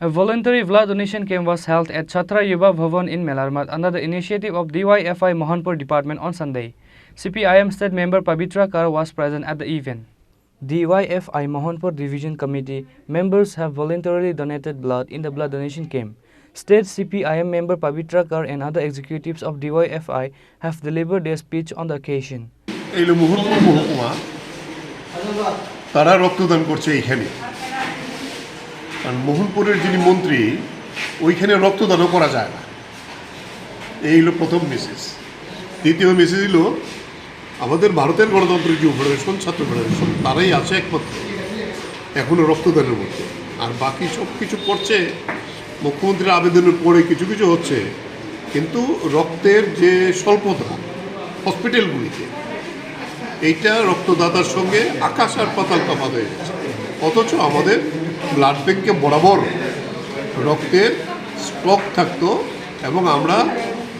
A voluntary blood donation camp was held at Chhatra Yuva Bhavan in Melarmat under the initiative of DYFI Mohanpur department on Sunday. CPIM state member Pavitra Kar was present at the event. DYFI Mohanpur Division Committee members have voluntarily donated blood in the blood donation camp. State CPIM member Pavitra Kar and other executives of DYFI have delivered their speech on the occasion. তারা রক্তদান করছে এইখানে, কারণ মোহনপুরের যিনি মন্ত্রী ওইখানে রক্তদানও করা যায় না। এই হলো প্রথম মেসেজ। দ্বিতীয় মেসেজ হলো আমাদের ভারতের গণতন্ত্রের যে ফেডারেশন, ছাত্র ফেডারেশন, তারাই আছে একমাত্র এখনও রক্তদানের মধ্যে। আর বাকি সব কিছু করছে মুখ্যমন্ত্রীর আবেদনের পরে কিছু কিছু হচ্ছে, কিন্তু রক্তের যে স্বল্পতা হসপিটালগুলিতে, এইটা রক্তদাতার সঙ্গে আকাশ আর পাতাল তফাৎ হয়ে গেছে। অথচ আমাদের ব্লাড ব্যাঙ্কে বরাবর রক্তের স্টক থাকতো এবং আমরা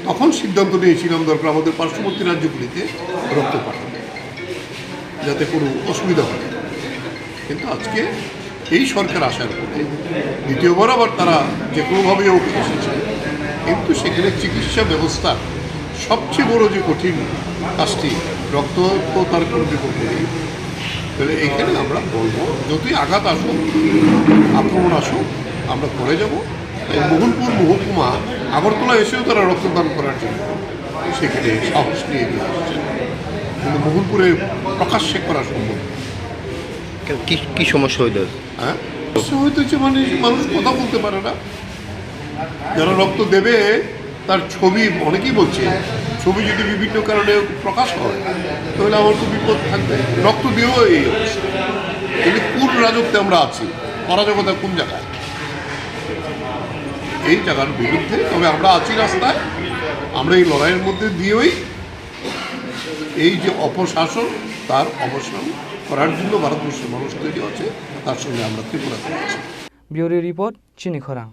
তখন সিদ্ধান্ত নিয়েছিলাম দরকার আমাদের পার্শ্ববর্তী রাজ্যগুলিতে রক্ত পাঠাতে, যাতে কোনো অসুবিধা হয়। কিন্তু আজকে এই সরকার আসার পরে দ্বিতীয়বার আবার তারা যে কোনোভাবেই এসেছে, কিন্তু সেখানে চিকিৎসা ব্যবস্থা সবচেয়ে বড় যে কঠিন কাজটি, রক্ত তো তার কোনো বিকল্প নেই। তাহলে এইখানে আমরা বলবো যতই আঘাত আসুক, আক্রমণ আসুক, আমরা করে যাব। তাই মোহনপুর মহকুমা আগরতলা এসেও তারা রক্তদান করার জন্য সেখানে সাহস নিয়ে নিয়ে আসছে, কিন্তু মোহনপুরে প্রকাশ্যে করা সম্ভব। কি সমস্যা হইল? হ্যাঁ, সমস্যা হইতেছে মানে মানুষ কথা বলতে পারে না। যারা রক্ত দেবে তার ছবি, অনেকেই বলছে ছবি যদি বিভিন্ন কারণে প্রকাশ হয় তাহলে আমার তো বিপদ থাকবে। রক্ত দিয়েও এই অবস্থা, কিন্তু কোন রাজত্বে আমরা আছি, অরাজকতা কোন জায়গায়, এই জায়গার বিরুদ্ধে। তবে আমরা আছি রাস্তায়, আমরা এই লড়াইয়ের মধ্যে দিয়েই এই যে অপশাসন তার অবসান করার জন্য ভারতবর্ষের মানুষ তৈরি হচ্ছে, তার সঙ্গে আমরা ত্রিপুরা করছি। ব্যুরো রিপোর্ট, চিনি খোরাং।